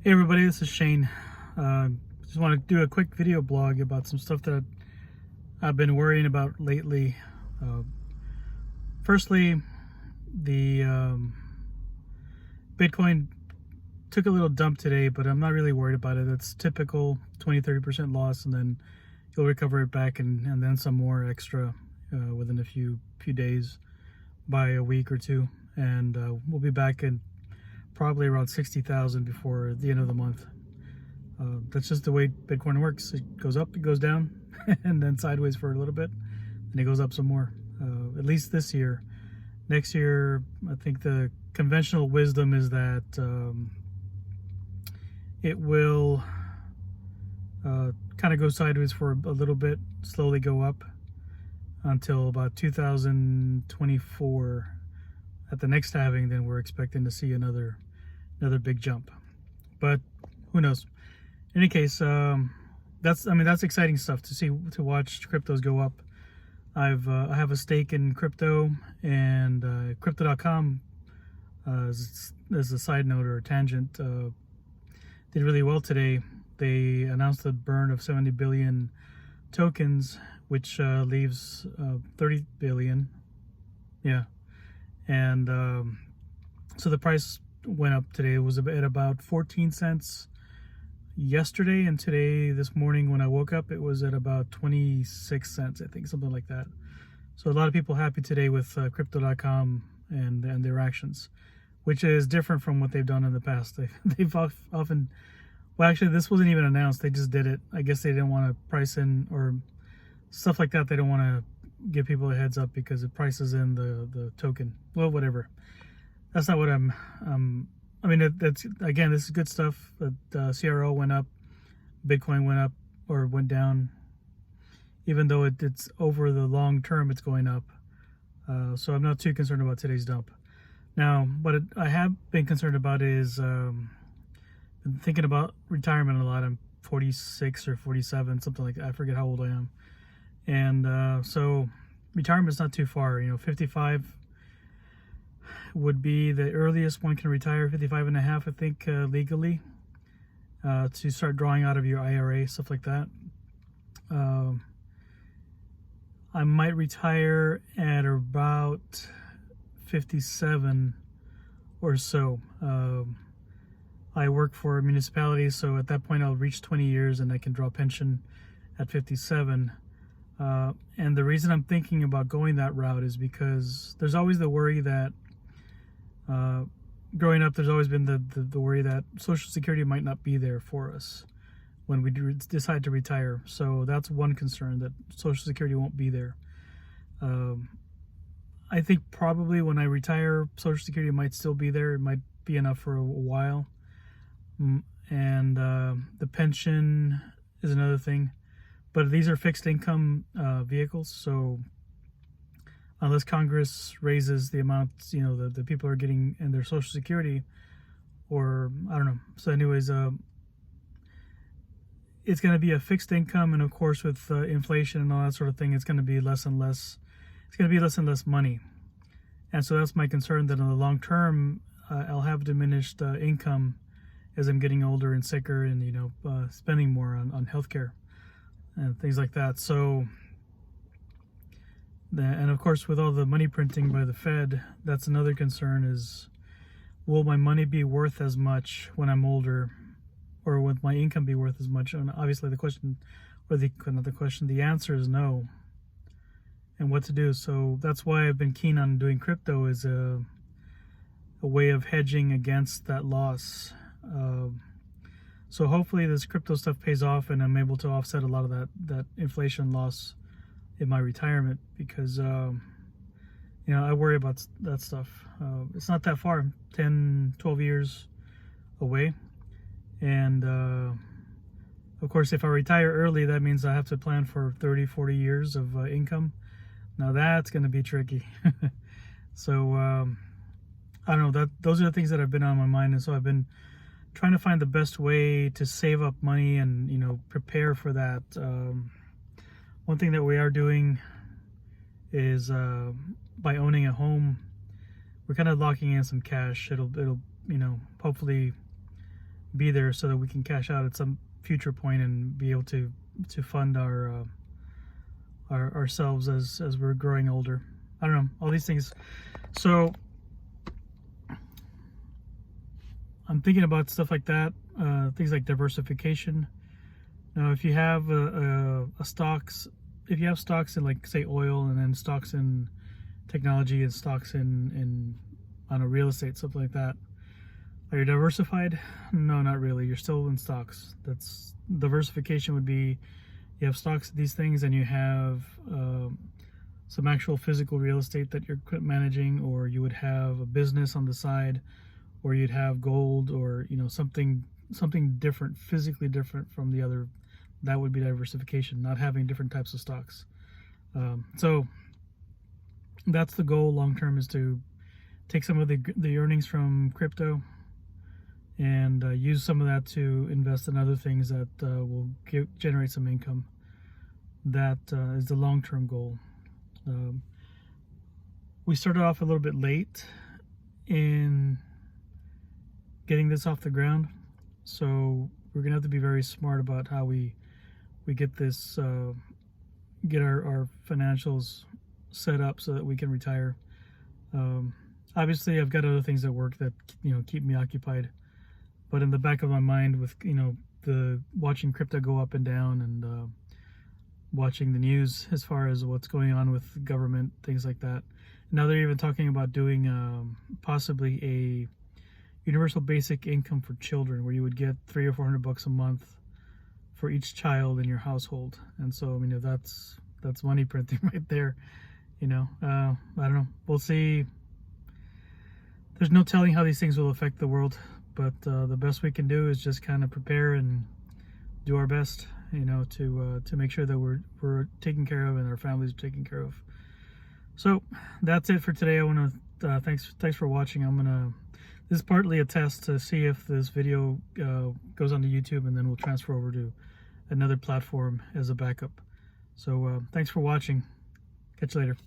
Hey everybody, this is Shane. Just want to do a quick video blog about some stuff that I've been worrying about lately. Uh, Firstly, the Bitcoin took a little dump today, but I'm not really worried about it. It's typical 20-30% loss, and then you'll recover it back and then some more extra within a few days, by a week or two, and we'll be back in probably around 60,000 before the end of the month. That's just the way Bitcoin works. It goes up, it goes down, and then sideways for a little bit, and it goes up some more. At least this year. Next year, I think the conventional wisdom is that it will kind of go sideways for a little bit, slowly go up until about 2024. At the next halving, then we're expecting to see another big jump, but who knows? In any case, that's exciting stuff to watch cryptos go up. I have a stake in crypto, and Crypto.com, as a side note or a tangent, did really well today. They announced a burn of 70 billion tokens, which leaves 30 billion. Yeah. And so the price went up today. It was at about 14 cents yesterday, and this morning when I woke up, it was at about 26 cents, I think, something like that. So a lot of people happy today with Crypto.com and their actions, which is different from what they've done in the past. They've often, well, actually, this wasn't even announced. They just did it. I guess they didn't want to price in or stuff like that. They don't want to give people a heads up because it prices in the token. Well, whatever. That's not what I mean, that's, again, this is good stuff. That CRO went up, Bitcoin went up or went down, even though it's over the long term, it's going up. So I'm not too concerned about today's dump. Now, what I have been concerned about is been thinking about retirement a lot. I'm 46 or 47, something like that. I forget how old I am. And so retirement's not too far. 55 would be the earliest one can retire. 55 and a half, I think, legally, to start drawing out of your IRA, stuff like that. I might retire at about 57 or so. I work for a municipality, so at that point I'll reach 20 years and I can draw pension at 57. And the reason I'm thinking about going that route is because there's always the worry that growing up, there's always been the worry that Social Security might not be there for us when we decide to retire. So that's one concern, that Social Security won't be there. I think probably when I retire, Social Security might still be there. It might be enough for a while. And the pension is another thing. But these are fixed income vehicles, so unless Congress raises the amount, the people are getting in their Social Security, or I don't know. So anyways, it's going to be a fixed income, and of course with inflation and all that sort of thing, it's going to be less and less. It's going to be less and less money, and so that's my concern, that in the long term, I'll have diminished income as I'm getting older and sicker, and spending more on healthcare and things like that. So, and of course, with all the money printing by the Fed, that's another concern, is will my money be worth as much when I'm older, or will my income be worth as much? And obviously the answer is no. And what to do? So that's why I've been keen on doing crypto, as a way of hedging against that loss. So hopefully this crypto stuff pays off, and I'm able to offset a lot of that inflation loss in my retirement, because I worry about that stuff. It's not that far, 10-12 years away, and of course if I retire early, that means I have to plan for 30-40 years of income. Now that's going to be tricky. So I don't know, those are the things that have been on my mind, and so I've been trying to find the best way to save up money and prepare for that. One thing that we are doing is by owning a home, we're kind of locking in some cash. It'll hopefully be there so that we can cash out at some future point and be able to fund our ourselves as we're growing older. I don't know, all these things. So I'm thinking about stuff like that, things like diversification. Now, if you have if you have stocks in, like, say, oil, and then stocks in technology, and stocks in on a real estate, something like that, are you diversified? No, not really. You're still in stocks. That's diversification. Would be you have stocks in these things, and you have some actual physical real estate that you're managing, or you would have a business on the side, or you'd have gold, or something different, physically different from the other. That would be diversification, not having different types of stocks. So that's the goal long term, is to take some of the earnings from crypto and use some of that to invest in other things that will generate some income. That is the long-term goal. We started off a little bit late in getting this off the ground, so we're gonna have to be very smart about how we get this, get our financials set up so that we can retire. Obviously, I've got other things at work that keep me occupied, but in the back of my mind, with the watching crypto go up and down, and watching the news as far as what's going on with government, things like that. Now they're even talking about doing possibly a universal basic income for children, where you would get $300 or $400 a month for each child in your household. And so, I mean, that's money printing right there. I don't know. We'll see. There's no telling how these things will affect the world, but the best we can do is just kind of prepare and do our best, to make sure that we're taken care of and our families are taken care of. So that's it for today. I want to thanks for watching. This is partly a test to see if this video goes onto YouTube, and then we'll transfer over to another platform as a backup. So thanks for watching. Catch you later.